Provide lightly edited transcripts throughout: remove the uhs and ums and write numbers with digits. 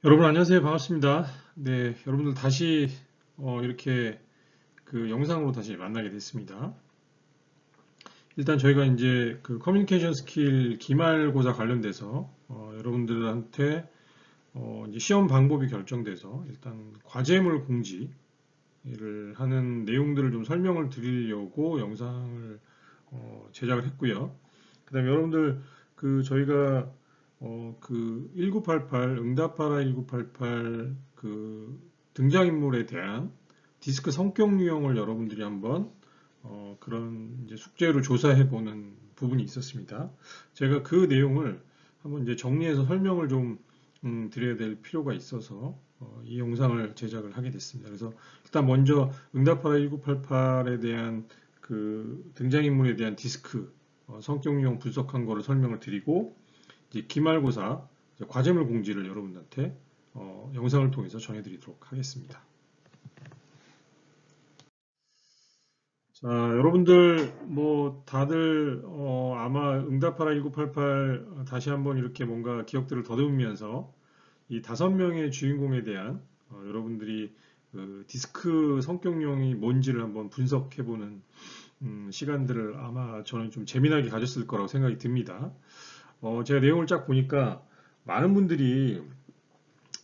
여러분 안녕하세요. 반갑습니다. 네, 여러분들 다시 이렇게 그 영상으로 다시 만나게 됐습니다. 일단 저희가 이제 그 커뮤니케이션 스킬 기말고사 관련돼서 여러분들한테 이제 시험 방법이 결정돼서 일단 과제물 공지를 하는 내용들을 좀 설명을 드리려고 영상을 제작을 했고요. 그다음에 여러분들 그 저희가 그 1988 응답하라 1988 그 등장인물에 대한 디스크 성격 유형을 여러분들이 한번 그런 이제 숙제로 조사해 보는 부분이 있었습니다. 제가 그 내용을 한번 이제 정리해서 설명을 좀 드려야 될 필요가 있어서 이 영상을 제작을 하게 됐습니다. 그래서 일단 먼저 응답하라 1988에 대한 그 등장인물에 대한 디스크 성격 유형 분석한 거를 설명을 드리고 이제 기말고사 이제 과제물 공지를 여러분들한테 영상을 통해서 전해드리도록 하겠습니다. 자, 여러분들 뭐 다들 아마 응답하라 1988 다시 한번 이렇게 뭔가 기억들을 더듬으면서 이 5명의 주인공에 대한 여러분들이 그 디스크 성격용이 뭔지를 한번 분석해보는 시간들을 아마 저는 좀 재미나게 가졌을 거라고 생각이 듭니다. 제가 내용을 쫙 보니까 많은 분들이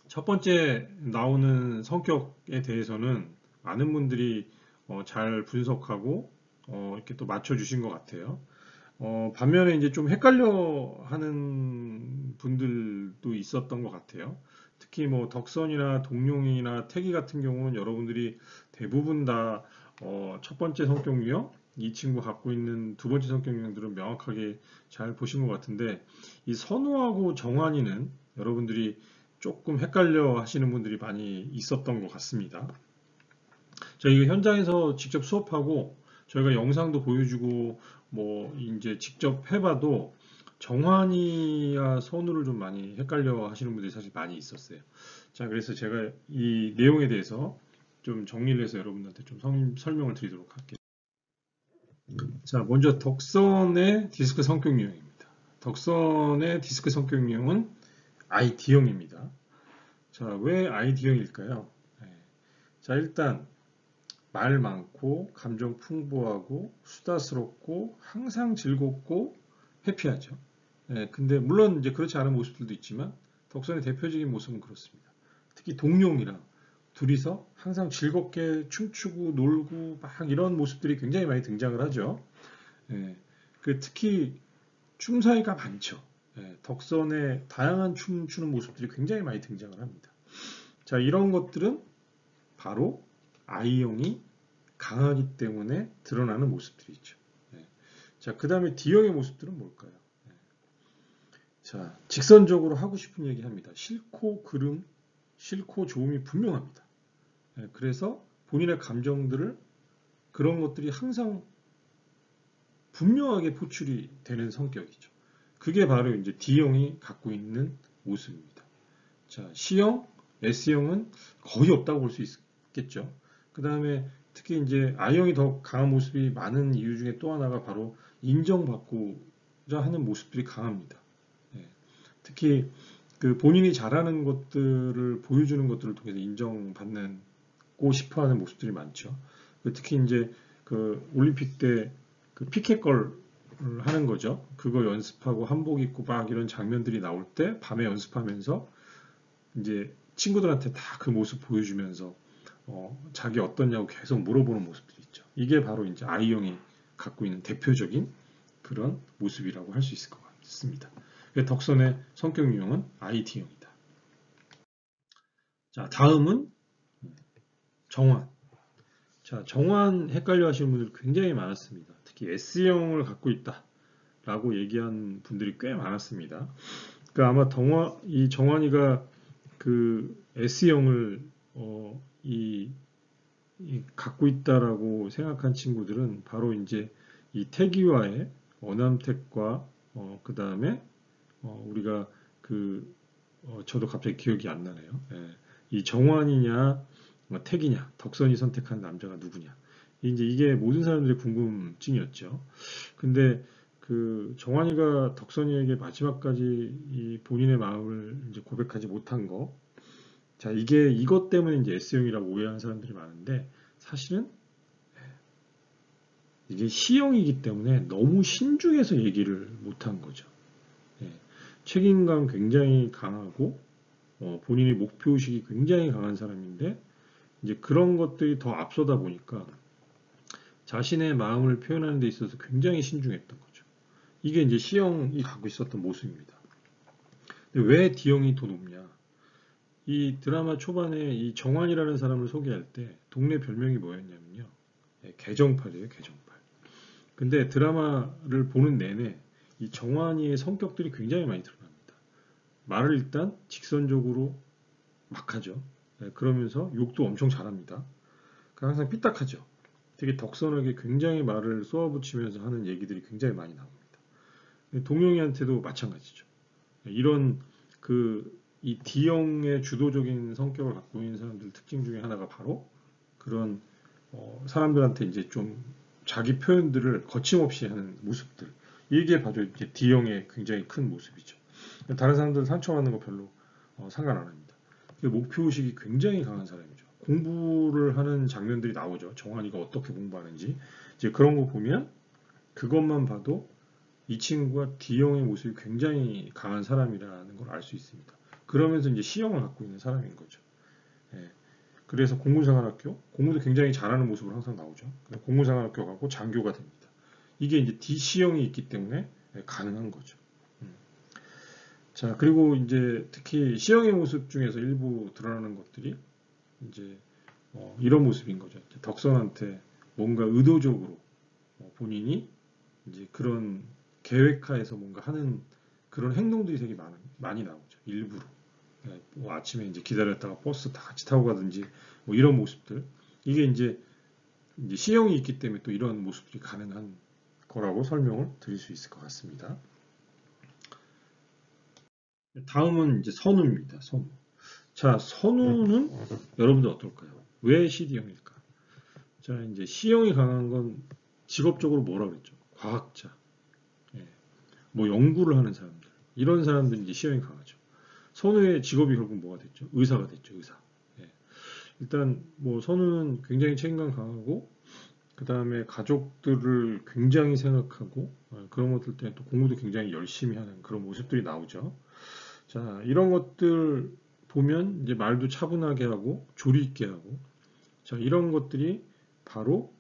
첫 번째 나오는 성격에 대해서는 많은 분들이 잘 분석하고 이렇게 또 맞춰주신 것 같아요. 반면에 이제 좀 헷갈려 하는 분들도 있었던 것 같아요. 특히 뭐 덕선이나 동룡이나 태기 같은 경우는 여러분들이 대부분 다 첫 번째 성격 유형, 이 친구 갖고 있는 두 번째 성격 유형들은 명확하게 잘 보신 것 같은데 이 선우하고 정환이는 여러분들이 조금 헷갈려 하시는 분들이 많이 있었던 것 같습니다. 저희가 현장에서 직접 수업하고 저희가 영상도 보여주고 뭐 이제 직접 해봐도 정환이와 선우를 좀 많이 헷갈려 하시는 분들이 사실 많이 있었어요. 자, 그래서 제가 이 내용에 대해서 좀 정리를 해서 여러분들한테 좀 설명을 드리도록 할게요. 자, 먼저 덕선의 디스크 성격 유형입니다. 덕선의 디스크 성격 유형은 ID형입니다. 자, 왜 ID형일까요? 자, 일단 말 많고 감정 풍부하고 수다스럽고 항상 즐겁고 해피하죠. 근데 물론 이제 그렇지 않은 모습들도 있지만 덕선의 대표적인 모습은 그렇습니다. 특히 동룡이랑 둘이서 항상 즐겁게 춤추고 놀고 막 이런 모습들이 굉장히 많이 등장을 하죠. 특히 춤사위가 많죠. 덕선의 다양한 춤추는 모습들이 굉장히 많이 등장을 합니다. 자, 이런 것들은 바로 I형이 강하기 때문에 드러나는 모습들이죠. 자, 그 다음에 D형의 모습들은 뭘까요? 자, 직선적으로 하고 싶은 얘기 합니다. 싫고 그름, 싫고 좋음이 분명합니다. 그래서 본인의 감정들을 그런 것들이 항상 분명하게 포출이 되는 성격이죠. 그게 바로 이제 D형이 갖고 있는 모습입니다. 자, C형, S형은 거의 없다고 볼 수 있겠죠. 그 다음에 특히 이제 I형이 더 강한 모습이 많은 이유 중에 또 하나가 바로 인정받고자 하는 모습들이 강합니다. 특히 그 본인이 잘하는 것들을 보여주는 것들을 통해서 인정받고 싶어하는 모습들이 많죠. 특히 이제 그 올림픽 때 그 피켓걸 하는 거죠. 그거 연습하고 한복 입고 막 이런 장면들이 나올 때 밤에 연습하면서 이제 친구들한테 다 그 모습 보여주면서 자기 어떻냐고 계속 물어보는 모습들이 있죠. 이게 바로 이제 I형이 갖고 있는 대표적인 그런 모습이라고 할 수 있을 것 같습니다. 덕선의 성격 유형은 ID형이다. 자, 다음은 정환. 자, 정환 헷갈려 하시는 분들 굉장히 많았습니다. 특히 S형을 갖고 있다라고 얘기한 분들이 꽤 많았습니다. 그러니까 아마 이 정환이가 그 S형을 갖고 있다라고 생각한 친구들은 바로 이제 이 태기와의 어남택과 그 다음에 우리가 저도 갑자기 기억이 안 나네요. 이 정환이냐 택이냐 덕선이 선택한 남자가 누구냐 이제 이게 모든 사람들의 궁금증이었죠. 근데 그 정환이가 덕선이에게 마지막까지 이 본인의 마음을 이제 고백하지 못한 거 자, 이게 이것 때문에 이제 S형이라고 오해하는 사람들이 많은데 사실은 이게 C형이기 때문에 너무 신중해서 얘기를 못한 거죠. 예, 책임감 굉장히 강하고 본인의 목표의식이 굉장히 강한 사람인데 이제 그런 것들이 더 앞서다 보니까 자신의 마음을 표현하는 데 있어서 굉장히 신중했던 거죠. 이게 이제 C형이 갖고 있었던 모습입니다. 근데 왜 D형이 더 높냐? 이 드라마 초반에 이 정환이라는 사람을 소개할 때 동네 별명이 뭐였냐면요. 개정팔이에요, 개정팔. 근데 드라마를 보는 내내 이 정환이의 성격들이 굉장히 많이 드러납니다. 말을 일단 직선적으로 막 하죠. 그러면서 욕도 엄청 잘합니다. 항상 삐딱하죠. 되게 덕선하게 굉장히 말을 쏘아붙이면서 하는 얘기들이 굉장히 많이 나옵니다. 동영이한테도 마찬가지죠. 이런 이 D형의 주도적인 성격을 갖고 있는 사람들 특징 중에 하나가 바로 그런 사람들한테 이제 좀 자기 표현들을 거침없이 하는 모습들. 이게 바로 이제 D형의 굉장히 큰 모습이죠. 다른 사람들은 상처받는 거 별로 상관 안 합니다. 목표의식이 굉장히 강한 사람이죠. 공부를 하는 장면들이 나오죠. 정환이가 어떻게 공부하는지. 이제 그런 거 보면 그것만 봐도 이 친구가 D형의 모습이 굉장히 강한 사람이라는 걸 알 수 있습니다. 그러면서 이제 C형을 갖고 있는 사람인 거죠. 예. 그래서 공군생활학교, 공부도 굉장히 잘하는 모습으로 항상 나오죠. 공군생활학교 가고 장교가 됩니다. 이게 이제 DC형이 있기 때문에 가능한 거죠. 자, 그리고 이제 특히 C형의 모습 중에서 일부 드러나는 것들이 이제 이런 모습인 거죠. 덕선한테 뭔가 의도적으로 본인이 이제 그런 계획하에서 뭔가 하는 그런 행동들이 되게 많이 나오죠. 일부러. 뭐 아침에 이제 기다렸다가 버스 다 같이 타고 가든지 뭐 이런 모습들. 이게 이제 C형이 있기 때문에 또 이런 모습들이 가능한 거라고 설명을 드릴 수 있을 것 같습니다. 다음은 이제 선우입니다. 선우. 자, 선우는 여러분들 어떨까요? 왜 CD형일까? 자, 이제 C형이 강한 건 직업적으로 뭐라 그랬죠? 과학자. 예. 뭐 연구를 하는 사람들. 이런 사람들이 이제 C형이 강하죠. 선우의 직업이 결국 뭐가 됐죠? 의사가 됐죠, 의사. 예. 일단 뭐 선우는 굉장히 책임감 강하고 그 다음에 가족들을 굉장히 생각하고 그런 것들 때문에 또 공부도 굉장히 열심히 하는 그런 모습들이 나오죠. 자, 이런 것들 보면 이제 말도 차분하게 하고 조리 있게 하고 자, 이런 것들이 바로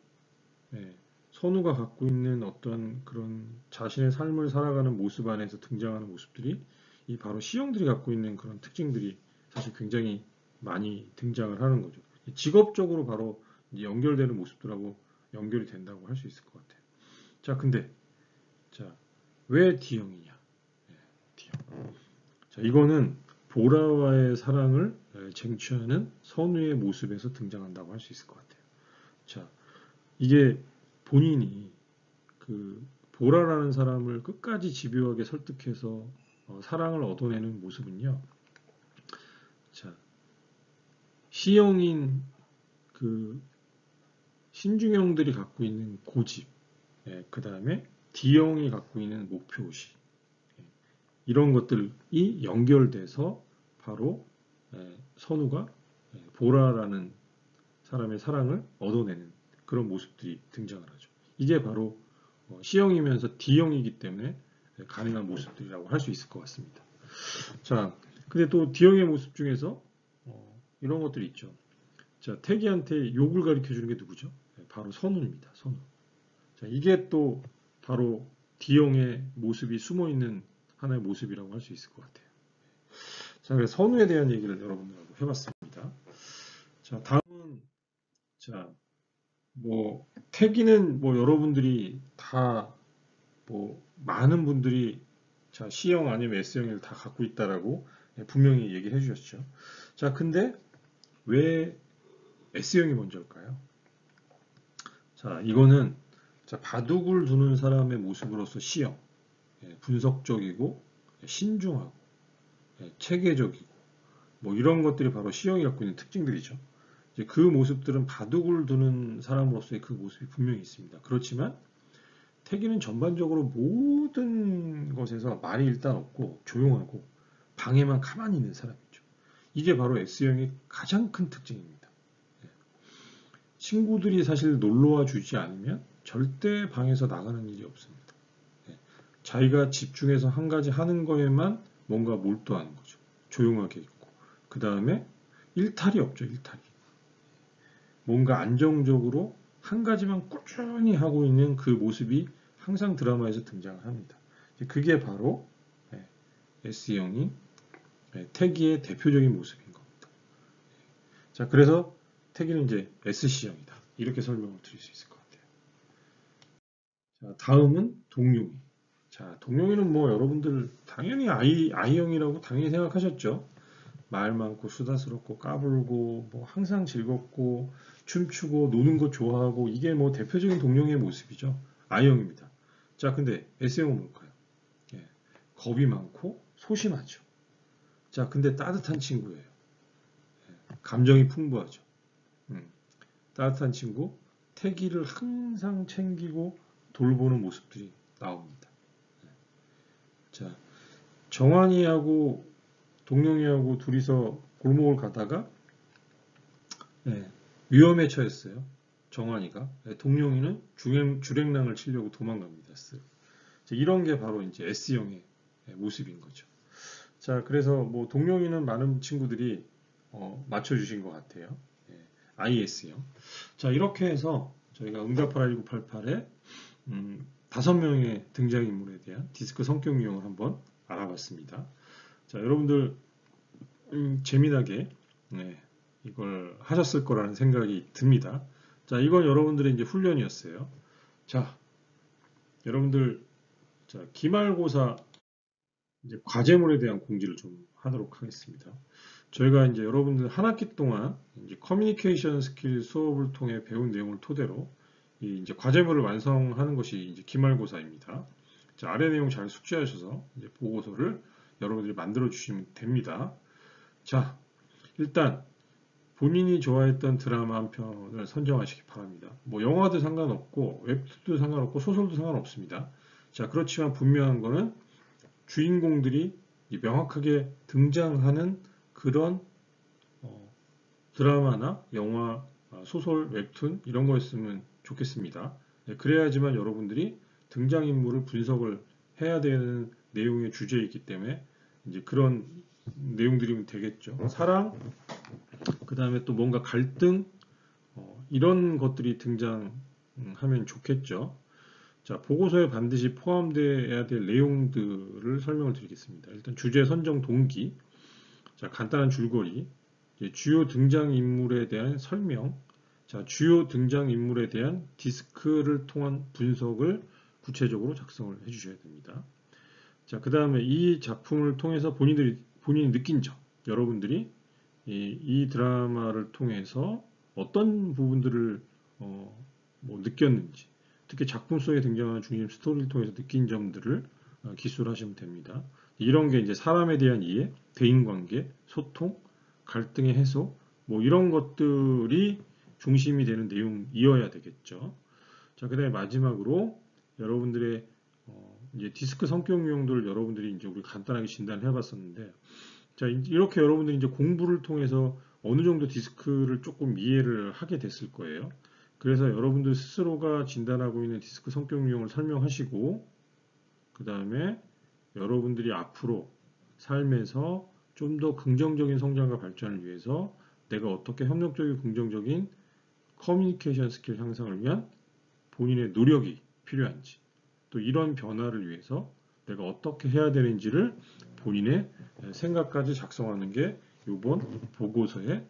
선우가 갖고 있는 어떤 그런 자신의 삶을 살아가는 모습 안에서 등장하는 모습들이 이 바로 C형들이 갖고 있는 그런 특징들이 사실 굉장히 많이 등장을 하는 거죠. 직업적으로 바로 연결되는 모습들하고 연결이 된다고 할 수 있을 것 같아요. 자, 근데 자, 왜 D형이냐? D형. 자, 이거는 보라와의 사랑을 쟁취하는 선우의 모습에서 등장한다고 할 수 있을 것 같아요. 자, 이게 본인이 그 보라라는 사람을 끝까지 집요하게 설득해서 사랑을 얻어내는 모습은요. 자, C형인 그 신중형들이 갖고 있는 고집, 그 다음에 D형이 갖고 있는 목표의식, 이런 것들이 연결돼서 바로 선우가 보라라는 사람의 사랑을 얻어내는 그런 모습들이 등장을 하죠. 이게 바로 C형이면서 D형이기 때문에 가능한 모습들이라고 할 수 있을 것 같습니다. 자, 근데 또 D형의 모습 중에서 이런 것들이 있죠. 자, 태기한테 욕을 가르쳐 주는 게 누구죠? 바로 선우입니다. 선우. 자, 이게 또 바로 D형의 모습이 숨어 있는 하나의 모습이라고 할 수 있을 것 같아요. 자, 그래서 선우에 대한 얘기를 여러분들하고 해봤습니다. 자, 다음은 자, 뭐 태기는 뭐 여러분들이 다 뭐 많은 분들이 자, C형 아니면 S형을 다 갖고 있다라고 분명히 얘기해 주셨죠. 자, 근데 왜 S형이 먼저일까요? 자, 이거는 자, 바둑을 두는 사람의 모습으로서 C형. 분석적이고 신중하고 체계적이고 뭐 이런 것들이 바로 C형이 갖고 있는 특징들이죠. 이제 그 모습들은 바둑을 두는 사람으로서의 그 모습이 분명히 있습니다. 그렇지만 태기는 전반적으로 모든 것에서 말이 일단 없고 조용하고 방에만 가만히 있는 사람이죠. 이게 바로 S형의 가장 큰 특징입니다. 친구들이 사실 놀러와 주지 않으면 절대 방에서 나가는 일이 없습니다. 자기가 집중해서 한 가지 하는 거에만 뭔가 몰두하는 거죠. 조용하게 있고. 그 다음에 일탈이 없죠, 일탈이. 뭔가 안정적으로 한 가지만 꾸준히 하고 있는 그 모습이 항상 드라마에서 등장을 합니다. 그게 바로 S형이 태기의 대표적인 모습인 겁니다. 자, 그래서 태기는 이제 SC형이다. 이렇게 설명을 드릴 수 있을 것 같아요. 자, 다음은 동룡이. 자, 동룡이는 뭐 여러분들 당연히 I형이라고 당연히 생각하셨죠? 말 많고 수다스럽고 까불고 뭐 항상 즐겁고 춤추고 노는 거 좋아하고 이게 뭐 대표적인 동룡의 모습이죠. I형입니다. 자, 근데 S형은 뭘까요? 예, 겁이 많고 소심하죠. 자, 근데 따뜻한 친구예요. 감정이 풍부하죠. 따뜻한 친구, 태기를 항상 챙기고 돌보는 모습들이 나옵니다. 자, 정환이하고 동룡이하고 둘이서 골목을 가다가 위험에 처했어요. 정환이가. 동룡이는 주랭랑을 치려고 도망갑니다. 이런 게 바로 이제 S형의 모습인 거죠. 자, 그래서 뭐 동룡이는 많은 친구들이 맞춰주신 것 같아요. IS형. 자, 이렇게 해서 저희가 응답하라 1988의 5명의 등장인물에 대한 디스크 성격 유형을 한번 알아봤습니다. 자, 여러분들 재미나게 이걸 하셨을 거라는 생각이 듭니다. 자, 이건 여러분들의 이제 훈련이었어요. 자, 여러분들 기말고사 이제 과제물에 대한 공지를 좀 하도록 하겠습니다. 저희가 이제 여러분들 한 학기 동안 이제 커뮤니케이션 스킬 수업을 통해 배운 내용을 토대로 이제 과제물을 완성하는 것이 이제 기말고사입니다. 자, 아래 내용 잘 숙지하셔서 이제 보고서를 여러분들이 만들어 주시면 됩니다. 자, 일단 본인이 좋아했던 드라마 한 편을 선정하시기 바랍니다. 뭐 영화도 상관없고 웹툰도 상관없고 소설도 상관없습니다. 자, 그렇지만 분명한 거는 주인공들이 명확하게 등장하는 그런 드라마나 영화, 소설, 웹툰 이런 거였으면 좋겠습니다. 그래야지만 여러분들이 등장인물을 분석을 해야 되는 내용의 주제이기 때문에 이제 그런 내용들이면 되겠죠. 사랑, 그 다음에 또 뭔가 갈등, 이런 것들이 등장하면 좋겠죠. 자, 보고서에 반드시 포함되어야 될 내용들을 설명을 드리겠습니다. 일단 주제 선정 동기, 자, 간단한 줄거리, 주요 등장인물에 대한 설명, 자, 주요 등장인물에 대한 디스크를 통한 분석을 구체적으로 작성을 해주셔야 됩니다. 자, 그 다음에 이 작품을 통해서 본인이 느낀 점, 여러분들이 이 드라마를 통해서 어떤 부분들을 뭐 느꼈는지, 특히 작품 속에 등장하는 중심 스토리를 통해서 느낀 점들을 기술하시면 됩니다. 이런 게 이제 사람에 대한 이해, 대인관계, 소통, 갈등의 해소, 뭐 이런 것들이 중심이 되는 내용이어야 되겠죠. 자, 그 다음에 마지막으로 여러분들의 이제 디스크 성격 유형들을 여러분들이 이제 우리 간단하게 진단을 해봤었는데, 자, 이렇게 여러분들이 이제 공부를 통해서 어느 정도 디스크를 조금 이해를 하게 됐을 거예요. 그래서 여러분들 스스로가 진단하고 있는 디스크 성격 유형을 설명하시고, 그 다음에 여러분들이 앞으로 삶에서 좀 더 긍정적인 성장과 발전을 위해서 내가 어떻게 협력적이고 긍정적인 커뮤니케이션 스킬 향상을 위한 본인의 노력이 필요한지, 또 이런 변화를 위해서 내가 어떻게 해야 되는지를 본인의 생각까지 작성하는 게 이번 보고서의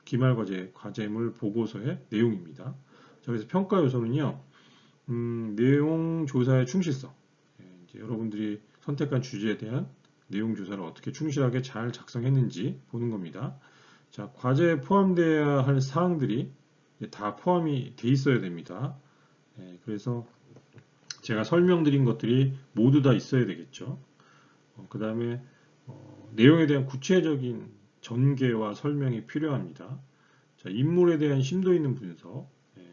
기말과제물 보고서의 내용입니다. 자, 그래서 평가 요소는요, 내용 조사의 충실성, 이제 여러분들이 선택한 주제에 대한 내용 조사를 어떻게 충실하게 잘 작성했는지 보는 겁니다. 자, 과제에 포함되어야 할 사항들이 다 포함이 돼 있어야 됩니다. 그래서 제가 설명드린 것들이 모두 다 있어야 되겠죠. 그 다음에 내용에 대한 구체적인 전개와 설명이 필요합니다. 자, 인물에 대한 심도 있는 분석,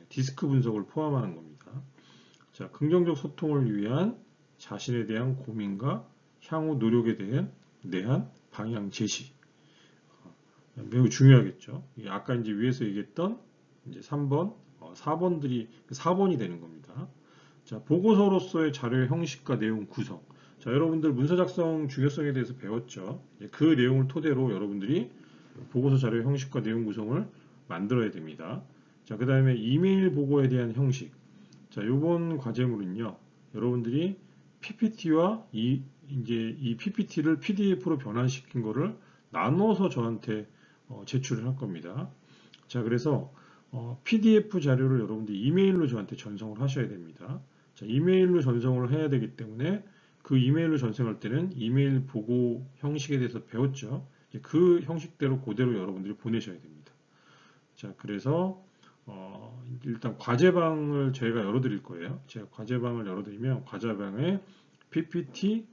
디스크 분석을 포함하는 겁니다. 자, 긍정적 소통을 위한 자신에 대한 고민과 향후 노력에 대한 방향 제시, 매우 중요하겠죠. 아까 이제 위에서 얘기했던 이제 3번, 4번이 되는 겁니다. 자, 보고서로서의 자료의 형식과 내용 구성. 자, 여러분들 문서 작성 중요성에 대해서 배웠죠. 그 내용을 토대로 여러분들이 보고서 자료의 형식과 내용 구성을 만들어야 됩니다. 자, 그 다음에 이메일 보고에 대한 형식. 자, 이번 과제물은요, 여러분들이 PPT와 이 PPT를 PDF로 변환시킨 거를 나눠서 저한테 제출을 할 겁니다. 자, 그래서 PDF 자료를 여러분들이 이메일로 저한테 전송을 하셔야 됩니다. 자, 이메일로 전송을 해야 되기 때문에 그 이메일로 전송할 때는 이메일 보고 형식에 대해서 배웠죠. 그 형식대로 그대로 여러분들이 보내셔야 됩니다. 자, 그래서 일단 과제방을 저희가 열어드릴 거예요. 제가 과제방을 열어드리면 과제방에 PPT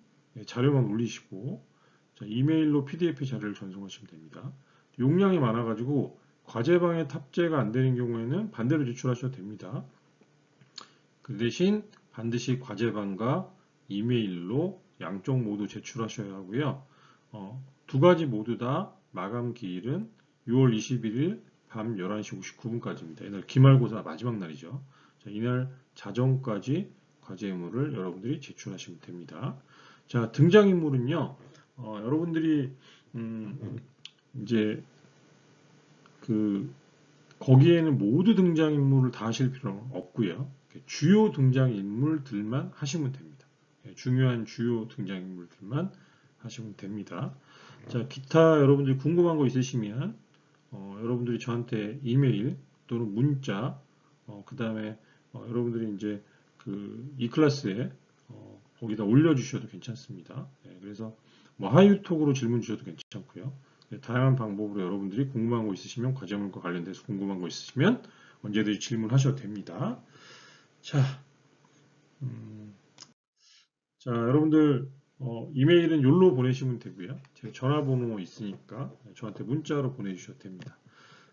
자료만 올리시고 자, 이메일로 PDF 자료를 전송하시면 됩니다. 용량이 많아가지고 과제방에 탑재가 안 되는 경우에는 반대로 제출하셔도 됩니다. 그 대신 반드시 과제방과 이메일로 양쪽 모두 제출하셔야 하고요. 두 가지 모두 다 마감 기일은 6월 21일 밤 11시 59분까지입니다. 이날 기말고사 마지막 날이죠. 자, 이날 자정까지 과제물을 여러분들이 제출하시면 됩니다. 자, 등장인물은요. 여러분들이 이제 거기에는 모두 등장인물을 다 하실 필요는 없고요. 주요 등장인물들만 하시면 됩니다. 중요한 주요 등장인물들만 하시면 됩니다. 자, 기타 여러분들이 궁금한 거 있으시면 여러분들이 저한테 이메일 또는 문자 그 다음에 여러분들이 이제 이 클래스에 거기다 올려주셔도 괜찮습니다. 그래서 뭐 하이톡으로 질문 주셔도 괜찮고요. 다양한 방법으로 여러분들이 궁금한 거 있으시면 과제물과 관련돼서 궁금한 거 있으시면 언제든지 질문하셔도 됩니다. 자, 여러분들 이메일은 요로 보내시면 되고요. 제 전화번호 있으니까 저한테 문자로 보내주셔도 됩니다.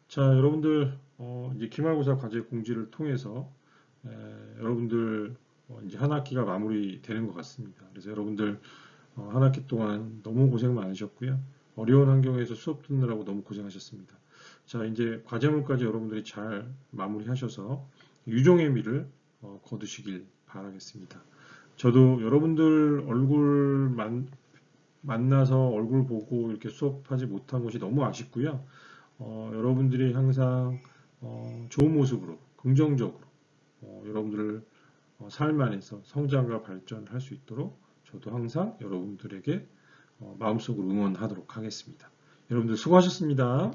자, 여러분들 이제 기말고사 과제 공지를 통해서 여러분들 이제 한 학기가 마무리되는 것 같습니다. 그래서 여러분들 한 학기 동안 너무 고생 많으셨고요. 어려운 환경에서 수업 듣느라고 너무 고생하셨습니다. 자, 이제 과제물까지 여러분들이 잘 마무리하셔서 유종의 미를 거두시길 바라겠습니다. 저도 여러분들 얼굴 만나서 얼굴 보고 이렇게 수업하지 못한 것이 너무 아쉽고요. 여러분들이 항상 좋은 모습으로 긍정적으로 여러분들 삶 안에서 성장과 발전을 할 수 있도록 저도 항상 여러분들에게 마음속으로 응원하도록 하겠습니다. 여러분들 수고하셨습니다.